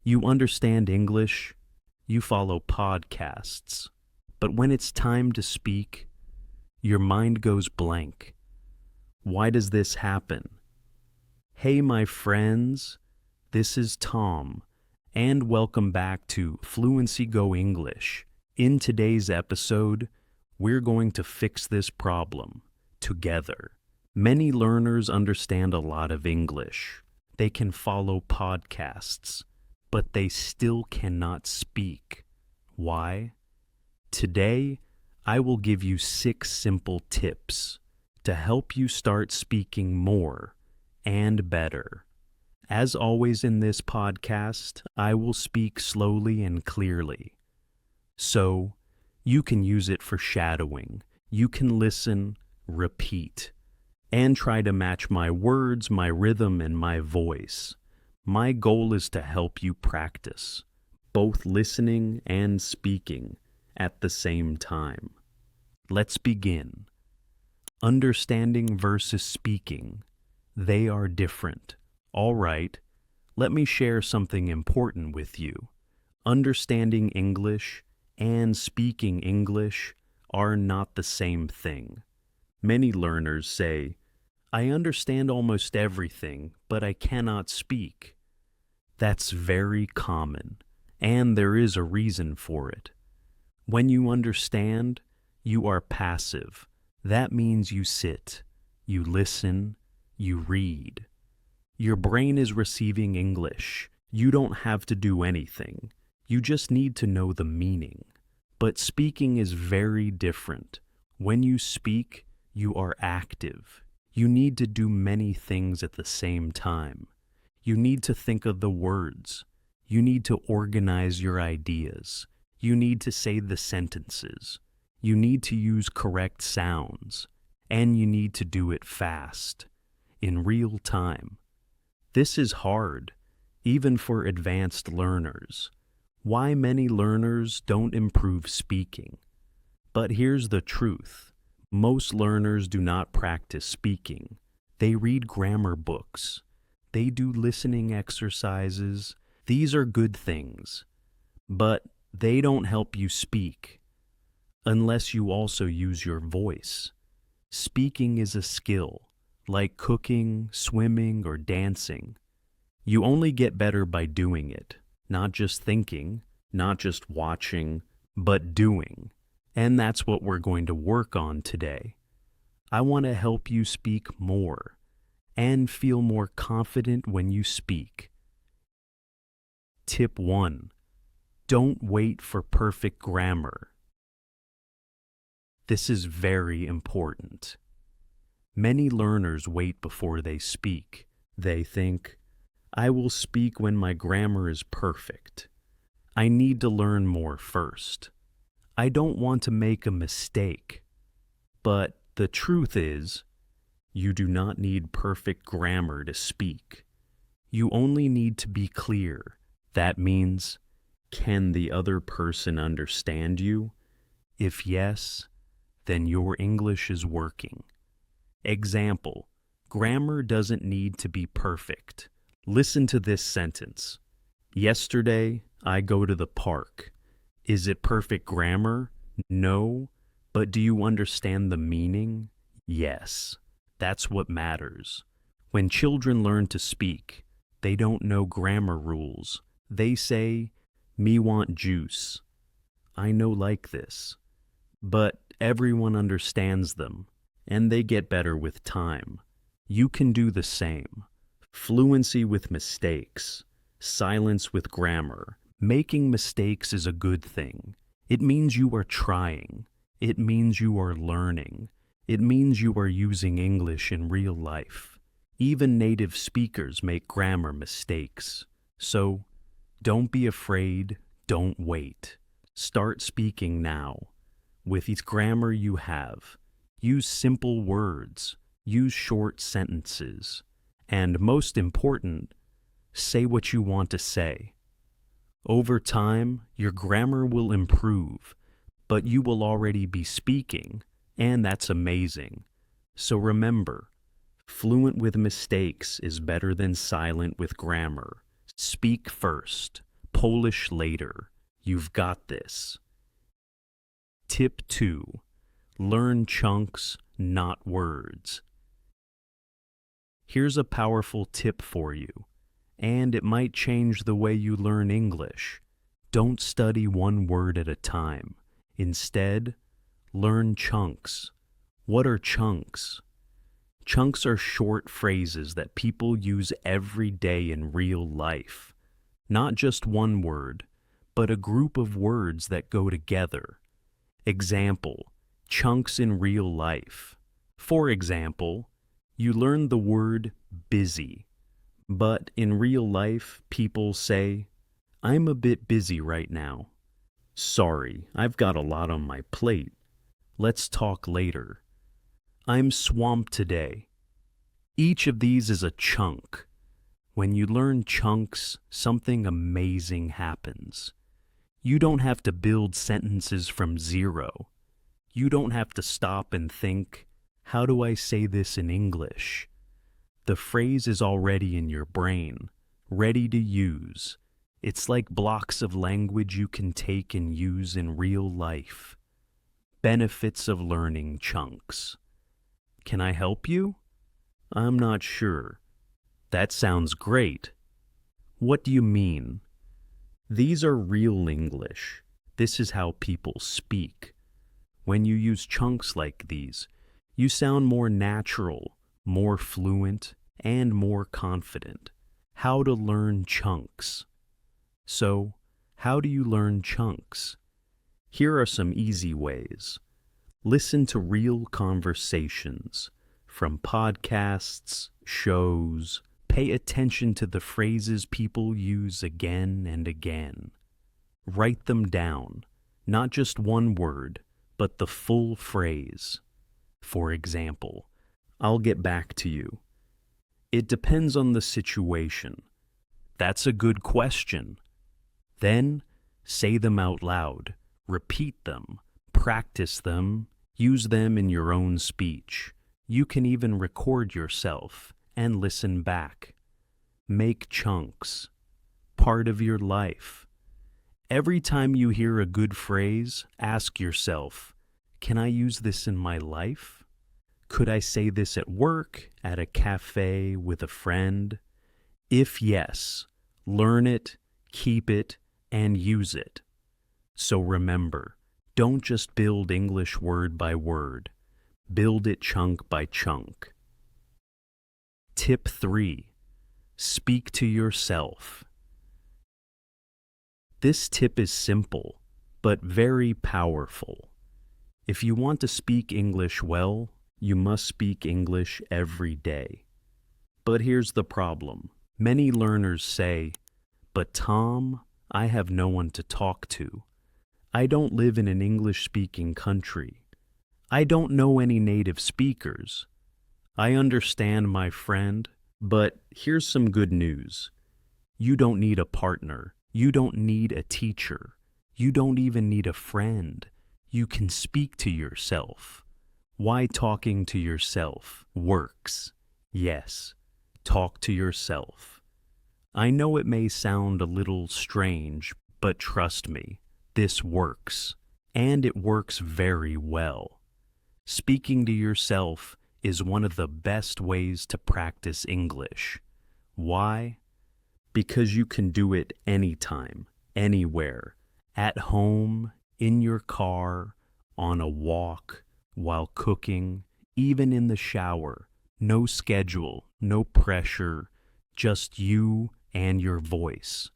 You understand English, you follow podcasts. But when it's time to speak, your mind goes blank. Why does this happen? Hey, my friends, this is Tom, and welcome back to Fluency Go English. In today's episode, we're going to fix this problem together. Many learners understand a lot of English. They can follow podcasts, but they still cannot speak. Why? Today, I will give you 6 simple tips to help you start speaking more and better. As always in this podcast, I will speak slowly and clearly. So, you can use it for shadowing. You can listen, repeat, and try to match my words, my rhythm, and my voice. My goal is to help you practice, both listening and speaking at the same time. Let's begin. Understanding versus speaking. They are different. All right, let me share something important with you. Understanding English and speaking English are not the same thing. Many learners say, I understand almost everything, but I cannot speak. That's very common, and there is a reason for it. When you understand, you are passive. That means you sit, you listen, you read. Your brain is receiving English. You don't have to do anything. You just need to know the meaning. But speaking is very different. When you speak, you are active. You need to do many things at the same time. You need to think of the words. You need to organize your ideas. You need to say the sentences. You need to use correct sounds. And you need to do it fast, in real time. This is hard, even for advanced learners. Why many learners don't improve speaking? But here's the truth. Most learners do not practice speaking. They read grammar books. They do listening exercises. These are good things. But they don't help you speak, unless you also use your voice. Speaking is a skill, like cooking, swimming, or dancing. You only get better by doing it, not just thinking, not just watching, but doing. And that's what we're going to work on today. I want to help you speak more and feel more confident when you speak. Tip 1. Don't wait for perfect grammar. This is very important. Many learners wait before they speak. They think, I will speak when my grammar is perfect. I need to learn more first. I don't want to make a mistake. But the truth is, you do not need perfect grammar to speak. You only need to be clear. That means, can the other person understand you? If yes, then your English is working. Example, grammar doesn't need to be perfect. Listen to this sentence. Yesterday, I go to the park. Is it perfect grammar? No. But do you understand the meaning? Yes. That's what matters. When children learn to speak, they don't know grammar rules. They say, me want juice. I know like this. But everyone understands them, and they get better with time. You can do the same. Fluency with mistakes. Silence with grammar. Making mistakes is a good thing. It means you are trying. It means you are learning. It means you are using English in real life. Even native speakers make grammar mistakes. So, don't be afraid, don't wait. Start speaking now. With each grammar you have, use simple words, use short sentences, and most important, say what you want to say. Over time, your grammar will improve, but you will already be speaking, and that's amazing. So remember, fluent with mistakes is better than silent with grammar. Speak first. Polish later. You've got this. Tip 2. Learn chunks, not words. Here's a powerful tip for you, and it might change the way you learn English. Don't study one word at a time. Instead, learn chunks. What are chunks? Chunks are short phrases that people use every day in real life. Not just one word, but a group of words that go together. Example, chunks in real life. For example, you learn the word busy, but in real life, people say, I'm a bit busy right now. Sorry, I've got a lot on my plate. Let's talk later. I'm swamped today. Each of these is a chunk. When you learn chunks, something amazing happens. You don't have to build sentences from zero. You don't have to stop and think, how do I say this in English? The phrase is already in your brain, ready to use. It's like blocks of language you can take and use in real life. Benefits of learning chunks. Can I help you? I'm not sure. That sounds great. What do you mean? These are real English. This is how people speak. When you use chunks like these, you sound more natural, more fluent, and more confident. How to learn chunks. So, how do you learn chunks? Here are some easy ways. Listen to real conversations from podcasts, shows. Pay attention to the phrases people use again and again. Write them down, not just one word, but the full phrase. For example, I'll get back to you. It depends on the situation. That's a good question. Then, say them out loud, repeat them, practice them, use them in your own speech. You can even record yourself and listen back. Make chunks part of your life. Every time you hear a good phrase, ask yourself, can I use this in my life? Could I say this at work, at a cafe, with a friend? If yes, learn it, keep it, and use it. So remember, don't just build English word by word. Build it chunk by chunk. Tip 3. Speak to yourself. This tip is simple, but very powerful. If you want to speak English well, you must speak English every day. But here's the problem. Many learners say, but Tom, I have no one to talk to. I don't live in an English-speaking country. I don't know any native speakers. I understand, my friend, but here's some good news. You don't need a partner. You don't need a teacher. You don't even need a friend. You can speak to yourself. Why talking to yourself works? Yes, talk to yourself. I know it may sound a little strange, but trust me, this works, and it works very well. Speaking to yourself is one of the best ways to practice English. Why? Because you can do it anytime, anywhere, at home, in your car, on a walk, while cooking, even in the shower. No schedule, no pressure, just you and your voice.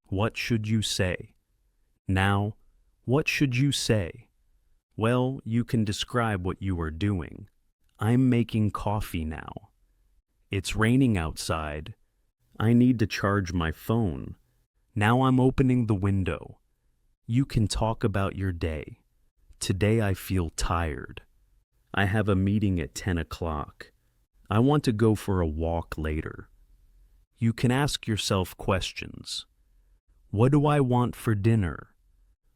What should you say? Now, what should you say? Well, you can describe what you are doing. I'm making coffee now. It's raining outside. I need to charge my phone. Now I'm opening the window. You can talk about your day. Today I feel tired. I have a meeting at 10 o'clock. I want to go for a walk later. You can ask yourself questions. What do I want for dinner?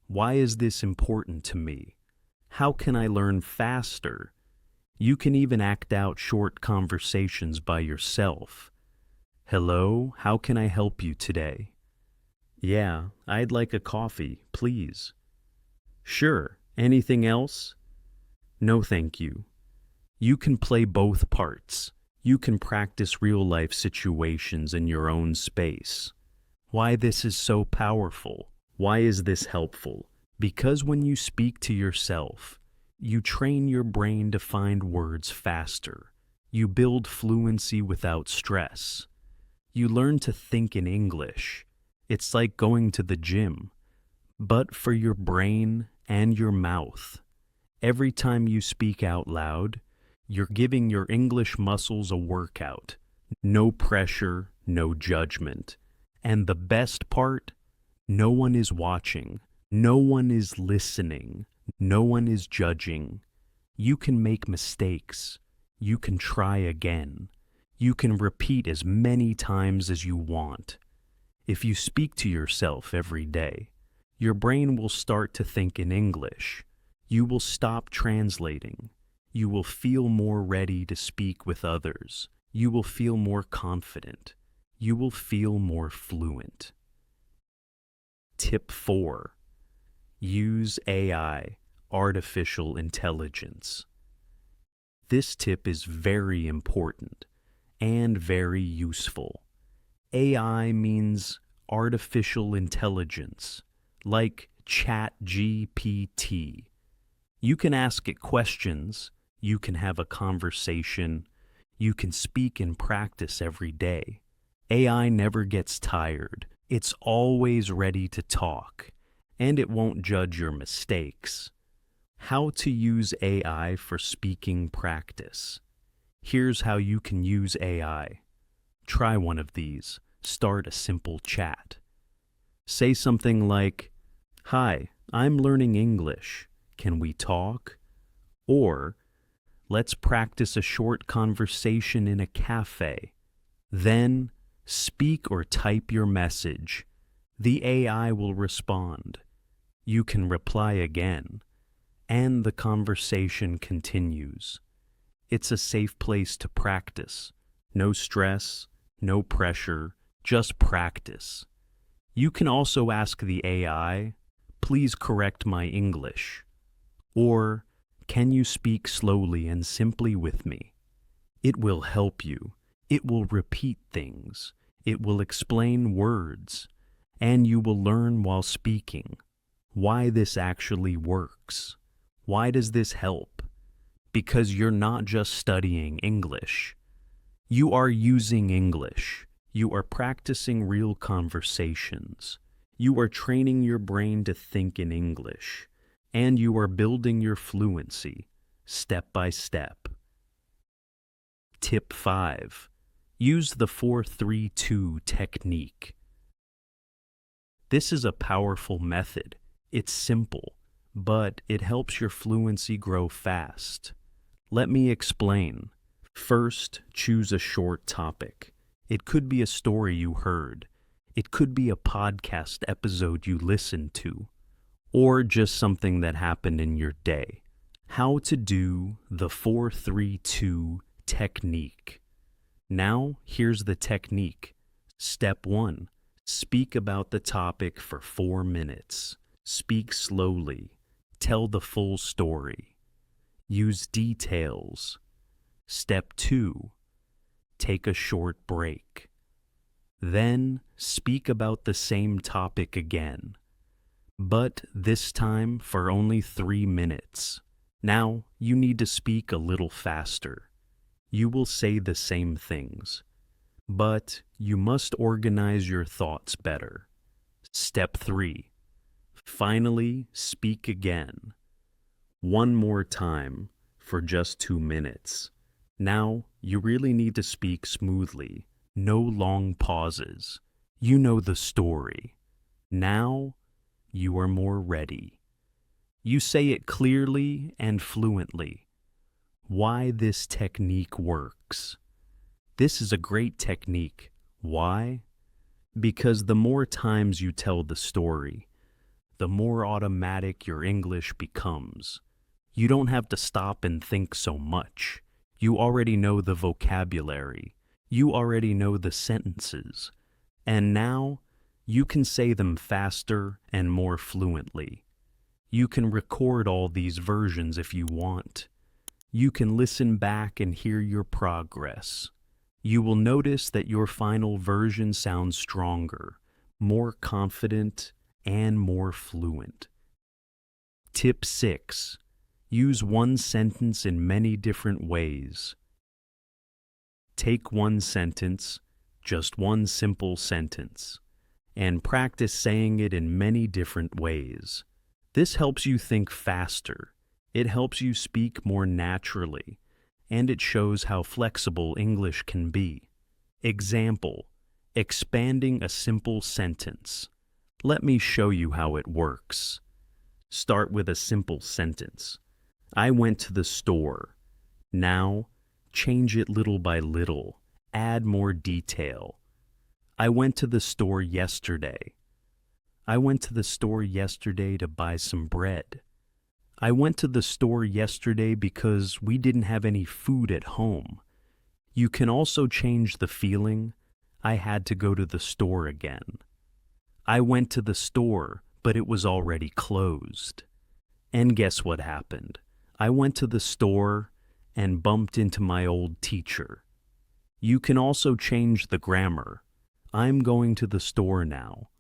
Why is this important to me? How can I learn faster? You can even act out short conversations by yourself. Hello, how can I help you today? Yeah, I'd like a coffee, please. Sure, anything else? No, thank you. You can play both parts. You can practice real-life situations in your own space. Why this is so powerful? Why is this helpful? Because when you speak to yourself, you train your brain to find words faster. You build fluency without stress. You learn to think in English. It's like going to the gym, but for your brain and your mouth. Every time you speak out loud, you're giving your English muscles a workout. No pressure, no judgment. And the best part, no one is watching. No one is listening. No one is judging. You can make mistakes. You can try again. You can repeat as many times as you want. If you speak to yourself every day, your brain will start to think in English. You will stop translating. You will feel more ready to speak with others. You will feel more confident. You will feel more fluent. Tip 4. Use AI, artificial intelligence. This tip is very important and very useful. AI means artificial intelligence, like ChatGPT. You can ask it questions, you can have a conversation, you can speak and practice every day. AI never gets tired. It's always ready to talk, and it won't judge your mistakes. How to use AI for speaking practice. Here's how you can use AI. Try one of these. Start a simple chat. Say something like, "Hi, I'm learning English. Can we talk?" Or, "Let's practice a short conversation in a cafe." Then, speak or type your message. The AI will respond. You can reply again, and the conversation continues. It's a safe place to practice. No stress, no pressure, just practice. You can also ask the AI, "Please correct my English," or "Can you speak slowly and simply with me?" It will help you. It will repeat things. It will explain words. And you will learn while speaking why this actually works. Why does this help? Because you're not just studying English. You are using English. You are practicing real conversations. You are training your brain to think in English. And you are building your fluency, step by step. Tip 5. Use the 4-3-2 technique. This is a powerful method. It's simple, but it helps your fluency grow fast. Let me explain. First, choose a short topic. It could be a story you heard. It could be a podcast episode you listened to, or just something that happened in your day. How to do the 4-3-2 technique. Now, here's the technique. Step 1. Speak about the topic for 4 minutes. Speak slowly. Tell the full story. Use details. Step 2. Take a short break. Then, speak about the same topic again, but this time for only 3 minutes. Now, you need to speak a little faster. You will say the same things, but you must organize your thoughts better. Step 3. Finally, speak again. One more time for just 2 minutes. Now, you really need to speak smoothly. No long pauses. You know the story. Now, you are more ready. You say it clearly and fluently. Why this technique works. This is a great technique. Why? Because the more times you tell the story, the more automatic your English becomes. You don't have to stop and think so much. You already know the vocabulary. You already know the sentences. And now, You can say them faster and more fluently. You can record all these versions if you want. You can listen back and hear your progress. You will notice that your final version sounds stronger, more confident, and more fluent. Tip 6. Use one sentence in many different ways. Take one sentence, just one simple sentence, and practice saying it in many different ways. This helps you think faster. It helps you speak more naturally, and it shows how flexible English can be. Example: expanding a simple sentence. Let me show you how it works. Start with a simple sentence. I went to the store. Now, change it little by little. Add more detail. I went to the store yesterday. I went to the store yesterday to buy some bread. I went to the store yesterday because we didn't have any food at home. You can also change the feeling, I had to go to the store again. I went to the store, but it was already closed. And guess what happened? I went to the store and bumped into my old teacher. You can also change the grammar. I'm going to the store now.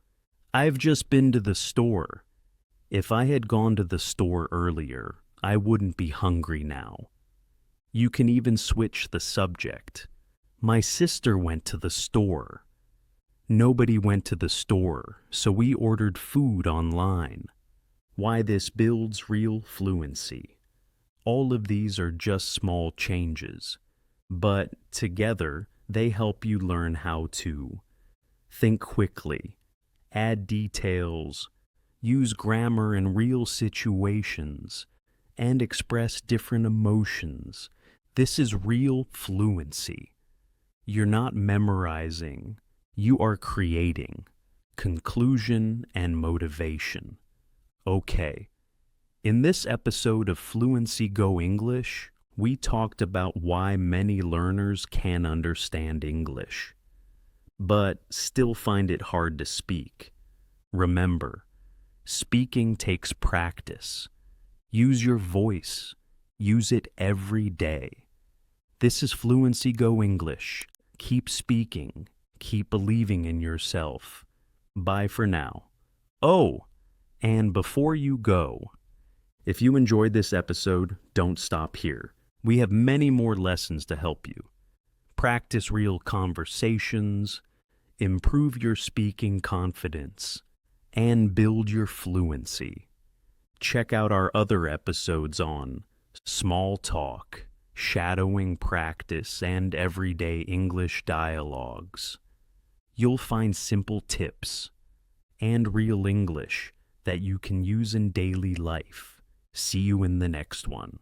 I've just been to the store. If I had gone to the store earlier, I wouldn't be hungry now. You can even switch the subject. My sister went to the store. Nobody went to the store, so we ordered food online. Why this builds real fluency. All of these are just small changes, but together they help you learn how to think quickly, add details, use grammar in real situations, and express different emotions. This is real fluency. You're not memorizing, you are creating conclusion and motivation. Okay, in this episode of Fluency Go English, we talked about why many learners can understand English, but still find it hard to speak. Remember, speaking takes practice. Use your voice. Use it every day. This is Fluency Go English. Keep speaking. Keep believing in yourself. Bye for now. Oh, and before you go, if you enjoyed this episode, don't stop here. We have many more lessons to help you. Practice real conversations, improve your speaking confidence, and build your fluency. Check out our other episodes on small talk, shadowing practice, and everyday English dialogues. You'll find simple tips and real English that you can use in daily life. See you in the next one.